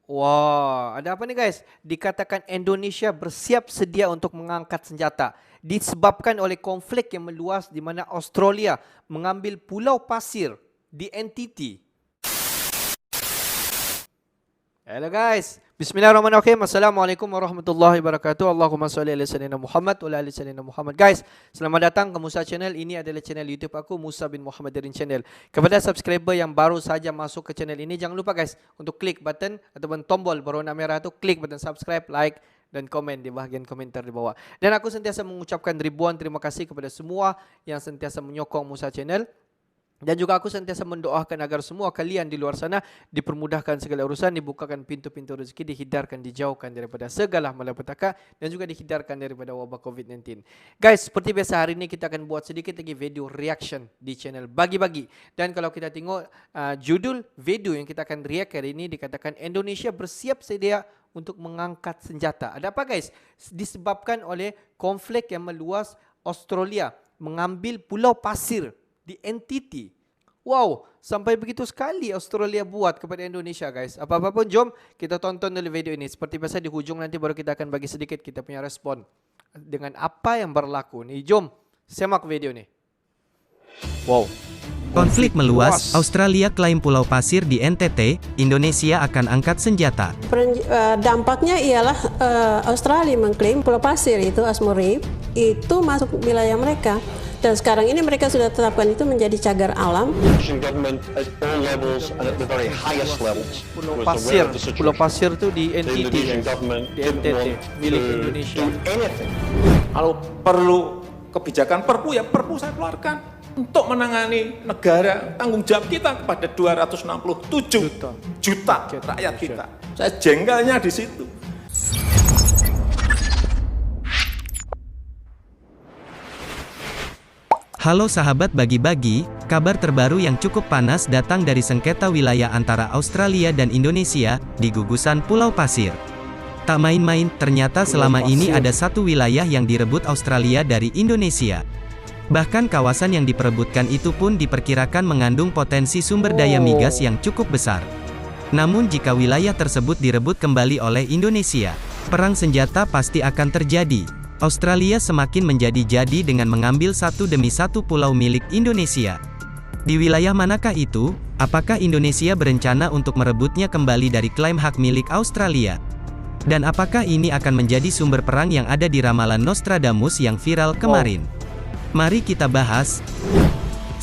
Wah, ada apa nih guys? Dikatakan Indonesia bersiap sedia untuk mengangkat senjata disebabkan oleh konflik yang meluas di mana Australia mengambil pulau pasir di NTT. Hello guys. Bismillahirrahmanirrahim. Assalamualaikum warahmatullahi wabarakatuh. Allahumma salli ala sayyidina Muhammad wa ala ali sayyidina Muhammad. Guys, selamat datang ke Musa Channel. Ini adalah channel YouTube aku, Musa bin Muhammad Darin Channel. Kepada subscriber yang baru saja masuk ke channel ini, jangan lupa guys untuk klik button ataupun tombol berwarna merah tu, klik button subscribe, like dan komen di bahagian komentar di bawah. Dan aku sentiasa mengucapkan ribuan terima kasih kepada semua yang sentiasa menyokong Musa Channel. Dan juga aku sentiasa mendoakan agar semua kalian di luar sana dipermudahkan segala urusan, dibukakan pintu-pintu rezeki, dihindarkan, dijauhkan daripada segala malapetaka dan juga dihindarkan daripada wabak COVID-19. Guys, seperti biasa hari ini kita akan buat sedikit lagi video reaction di channel Bagi-Bagi. Dan kalau kita tengok judul video yang kita akan react hari ini dikatakan Indonesia bersiap sedia untuk mengangkat senjata. Ada apa guys? Disebabkan oleh konflik yang meluas, Australia mengambil pulau pasir di NTT. Wow, sampai begitu sekali Australia buat kepada Indonesia guys. Apa-apa pun jom kita tonton dulu video ini. Seperti biasa di hujung nanti baru kita akan bagi sedikit kita punya respon dengan apa yang berlaku nih. Jom semak video ini. Wow. Konflik meluas, Australia klaim pulau pasir di NTT, Indonesia akan angkat senjata. Dampaknya ialah Australia mengklaim pulau pasir itu Asmur Reef itu masuk wilayah mereka. Dan sekarang ini mereka sudah tetapkan itu menjadi cagar alam. Pulau pasir itu di NTT, di NTT milik Indonesia. Kalau perlu kebijakan perpu, ya perpu saya keluarkan untuk menangani negara. Tanggung jawab kita kepada 267 juta rakyat kita. Saya jengkelnya di situ. Halo sahabat Bagi-Bagi, kabar terbaru yang cukup panas datang dari sengketa wilayah antara Australia dan Indonesia, di gugusan Pulau Pasir. Tak main-main, ternyata selama ini ada satu wilayah yang direbut Australia dari Indonesia. Bahkan kawasan yang diperebutkan itu pun diperkirakan mengandung potensi sumber daya migas yang cukup besar. Namun jika wilayah tersebut direbut kembali oleh Indonesia, perang senjata pasti akan terjadi. Australia semakin menjadi-jadi dengan mengambil satu demi satu pulau milik Indonesia. Di wilayah manakah itu? Apakah Indonesia berencana untuk merebutnya kembali dari klaim hak milik Australia? Dan apakah ini akan menjadi sumber perang yang ada di ramalan Nostradamus yang viral kemarin? Mari kita bahas.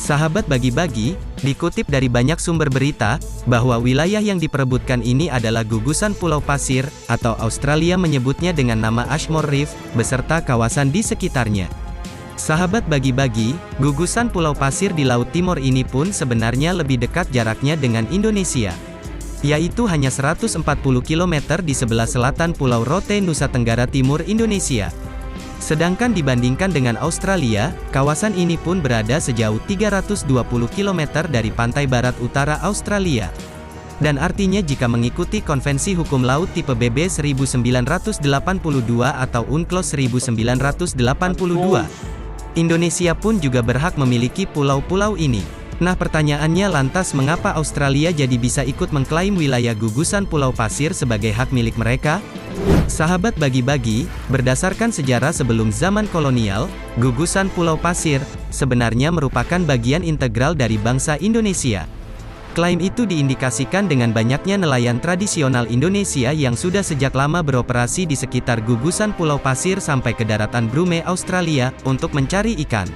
Sahabat Bagi-Bagi, dikutip dari banyak sumber berita, bahwa wilayah yang diperebutkan ini adalah gugusan Pulau Pasir, atau Australia menyebutnya dengan nama Ashmore Reef, beserta kawasan di sekitarnya. Sahabat Bagi-Bagi, gugusan Pulau Pasir di Laut Timur ini pun sebenarnya lebih dekat jaraknya dengan Indonesia, yaitu hanya 140 km di sebelah selatan Pulau Rote, Nusa Tenggara Timur, Indonesia. Sedangkan dibandingkan dengan Australia, kawasan ini pun berada sejauh 320 km dari pantai barat utara Australia. Dan artinya jika mengikuti Konvensi Hukum Laut tipe BB 1982 atau UNCLOS 1982, Indonesia pun juga berhak memiliki pulau-pulau ini. Nah pertanyaannya lantas mengapa Australia jadi bisa ikut mengklaim wilayah gugusan Pulau Pasir sebagai hak milik mereka? Sahabat Bagi-Bagi, berdasarkan sejarah sebelum zaman kolonial, gugusan Pulau Pasir sebenarnya merupakan bagian integral dari bangsa Indonesia. Klaim itu diindikasikan dengan banyaknya nelayan tradisional Indonesia yang sudah sejak lama beroperasi di sekitar gugusan Pulau Pasir sampai ke daratan Brunei, Australia, untuk mencari ikan.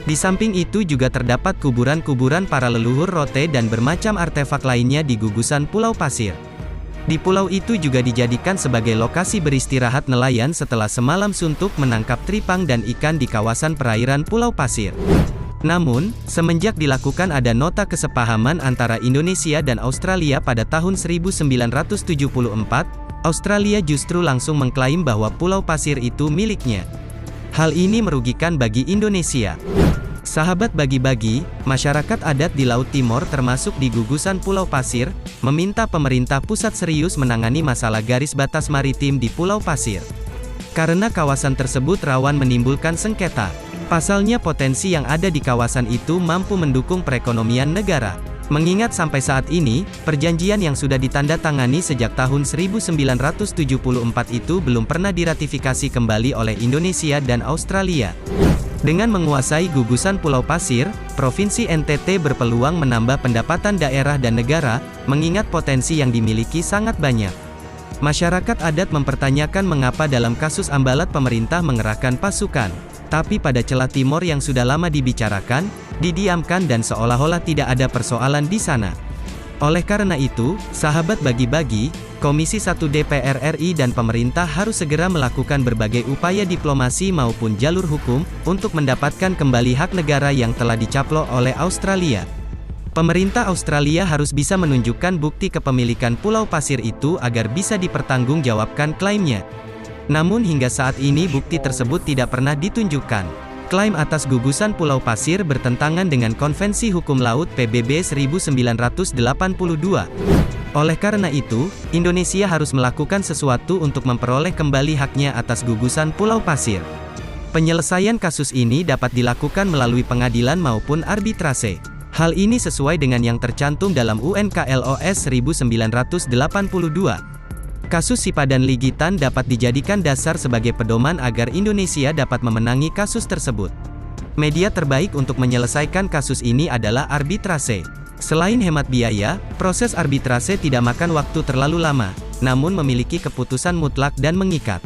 Di samping itu juga terdapat kuburan-kuburan para leluhur Rote dan bermacam artefak lainnya di gugusan Pulau Pasir. Di pulau itu juga dijadikan sebagai lokasi beristirahat nelayan setelah semalam suntuk menangkap tripang dan ikan di kawasan perairan Pulau Pasir. Namun, semenjak dilakukan ada nota kesepahaman antara Indonesia dan Australia pada tahun 1974, Australia justru langsung mengklaim bahwa Pulau Pasir itu miliknya. Hal ini merugikan bagi Indonesia. Sahabat Bagi-Bagi, masyarakat adat di Laut Timur termasuk di gugusan Pulau Pasir, meminta pemerintah pusat serius menangani masalah garis batas maritim di Pulau Pasir. Karena kawasan tersebut rawan menimbulkan sengketa. Pasalnya potensi yang ada di kawasan itu mampu mendukung perekonomian negara. Mengingat sampai saat ini, perjanjian yang sudah ditandatangani sejak tahun 1974 itu belum pernah diratifikasi kembali oleh Indonesia dan Australia. Dengan menguasai gugusan Pulau Pasir, Provinsi NTT berpeluang menambah pendapatan daerah dan negara, mengingat potensi yang dimiliki sangat banyak. Masyarakat adat mempertanyakan mengapa dalam kasus Ambalat pemerintah mengerahkan pasukan. Tapi pada Celah Timor yang sudah lama dibicarakan, didiamkan dan seolah-olah tidak ada persoalan di sana. Oleh karena itu, sahabat bagi-bagi, Komisi 1 DPR RI dan pemerintah harus segera melakukan berbagai upaya diplomasi maupun jalur hukum, untuk mendapatkan kembali hak negara yang telah dicaplok oleh Australia. Pemerintah Australia harus bisa menunjukkan bukti kepemilikan Pulau Pasir itu agar bisa dipertanggungjawabkan klaimnya. Namun hingga saat ini bukti tersebut tidak pernah ditunjukkan. Klaim atas gugusan Pulau Pasir bertentangan dengan Konvensi Hukum Laut PBB 1982. Oleh karena itu, Indonesia harus melakukan sesuatu untuk memperoleh kembali haknya atas gugusan Pulau Pasir. Penyelesaian kasus ini dapat dilakukan melalui pengadilan maupun arbitrase. Hal ini sesuai dengan yang tercantum dalam UNKLOS 1982. Kasus Sipadan Ligitan dapat dijadikan dasar sebagai pedoman agar Indonesia dapat memenangi kasus tersebut. Media terbaik untuk menyelesaikan kasus ini adalah arbitrase. Selain hemat biaya, proses arbitrase tidak makan waktu terlalu lama, namun memiliki keputusan mutlak dan mengikat.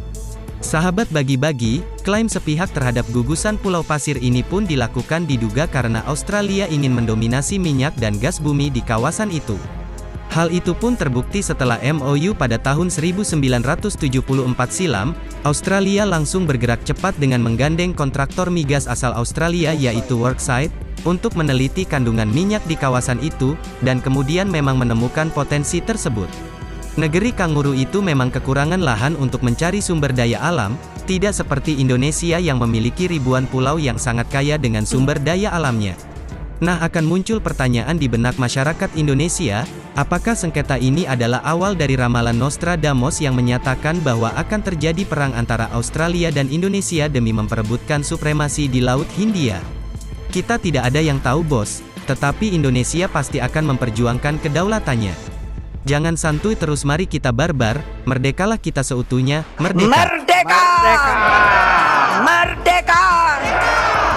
Sahabat bagi-bagi, klaim sepihak terhadap gugusan Pulau Pasir ini pun dilakukan diduga karena Australia ingin mendominasi minyak dan gas bumi di kawasan itu. Hal itu pun terbukti setelah MOU pada tahun 1974 silam, Australia langsung bergerak cepat dengan menggandeng kontraktor migas asal Australia yaitu Woodside, untuk meneliti kandungan minyak di kawasan itu, dan kemudian memang menemukan potensi tersebut. Negeri kanguru itu memang kekurangan lahan untuk mencari sumber daya alam, tidak seperti Indonesia yang memiliki ribuan pulau yang sangat kaya dengan sumber daya alamnya. Nah, akan muncul pertanyaan di benak masyarakat Indonesia, apakah sengketa ini adalah awal dari ramalan Nostradamus yang menyatakan bahwa akan terjadi perang antara Australia dan Indonesia demi memperebutkan supremasi di Laut Hindia? Kita tidak ada yang tahu, bos, tetapi Indonesia pasti akan memperjuangkan kedaulatannya. Jangan santuy terus, mari kita barbar, merdekalah kita seutuhnya, merdeka! Merdeka! Merdeka!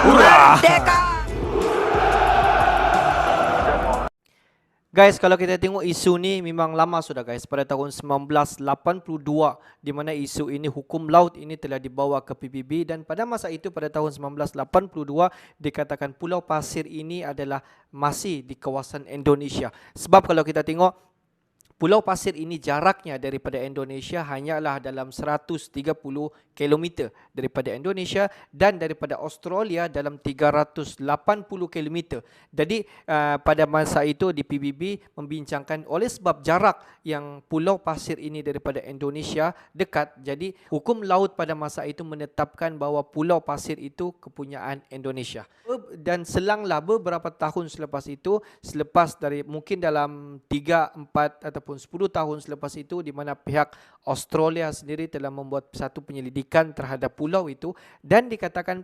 Merdeka! Guys, kalau kita tengok isu ni memang lama sudah guys. Pada tahun 1982 di mana isu ini, hukum laut ini telah dibawa ke PBB, dan pada masa itu pada tahun 1982 dikatakan Pulau Pasir ini adalah masih di kawasan Indonesia. Sebab kalau kita tengok Pulau Pasir ini jaraknya daripada Indonesia hanyalah dalam 130 km daripada Indonesia, dan daripada Australia dalam 380 km. Jadi pada masa itu di PBB membincangkan oleh sebab jarak yang Pulau Pasir ini daripada Indonesia dekat, jadi hukum laut pada masa itu menetapkan bahawa Pulau Pasir itu kepunyaan Indonesia. Dan selanglah beberapa tahun selepas itu, selepas dari mungkin dalam 3, 4 ataupun 10 tahun selepas itu, di mana pihak Australia sendiri telah membuat satu penyelidikan terhadap pulau itu, dan dikatakan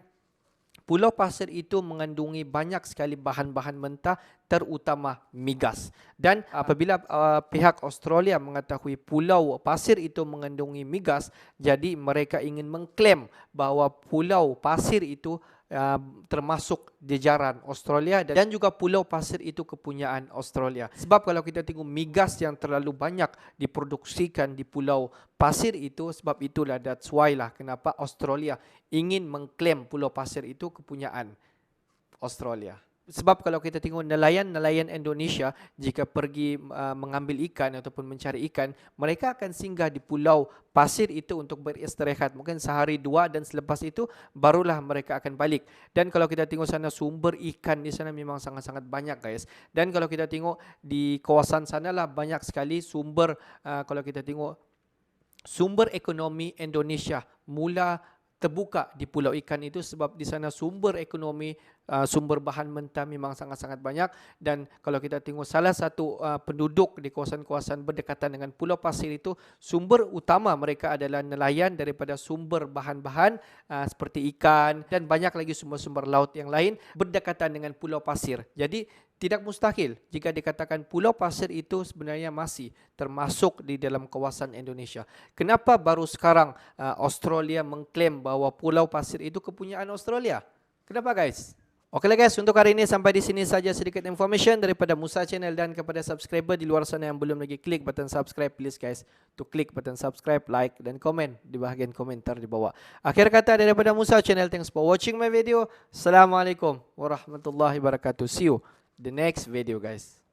Pulau Pasir itu mengandungi banyak sekali bahan-bahan mentah, terutama migas. Dan apabila pihak Australia mengetahui Pulau Pasir itu mengandungi migas, jadi mereka ingin mengklaim bahawa Pulau Pasir itu termasuk jajaran Australia, dan juga Pulau Pasir itu kepunyaan Australia. Sebab kalau kita tengok migas yang terlalu banyak diproduksikan di Pulau Pasir itu, sebab itulah that's why lah kenapa Australia ingin mengklaim Pulau Pasir itu kepunyaan Australia. Sebab kalau kita tengok nelayan-nelayan Indonesia jika pergi mengambil ikan ataupun mencari ikan, mereka akan singgah di Pulau Pasir itu untuk beristirahat mungkin sehari dua, dan selepas itu barulah mereka akan balik. Dan kalau kita tengok sana, sumber ikan di sana memang sangat-sangat banyak guys. Dan kalau kita tengok di kawasan sana lah banyak sekali sumber, kalau kita tengok sumber ekonomi Indonesia mula terbuka di pulau ikan itu, sebab di sana sumber ekonomi, sumber bahan mentah memang sangat-sangat banyak. Dan kalau kita tengok salah satu penduduk di kawasan-kawasan berdekatan dengan Pulau Pasir itu, sumber utama mereka adalah nelayan daripada sumber bahan-bahan seperti ikan, dan banyak lagi sumber-sumber laut yang lain berdekatan dengan Pulau Pasir. Jadi tidak mustahil jika dikatakan Pulau Pasir itu sebenarnya masih termasuk di dalam kawasan Indonesia. Kenapa baru sekarang Australia mengklaim bahawa Pulau Pasir itu kepunyaan Australia? Kenapa guys? Okeylah guys, untuk hari ini sampai di sini saja sedikit information daripada Musa Channel, dan kepada subscriber di luar sana yang belum lagi klik button subscribe, please guys to klik button subscribe, like dan komen di bahagian komentar di bawah. Akhir kata daripada Musa Channel, thanks for watching my video. Assalamualaikum warahmatullahi wabarakatuh. See you the next video guys.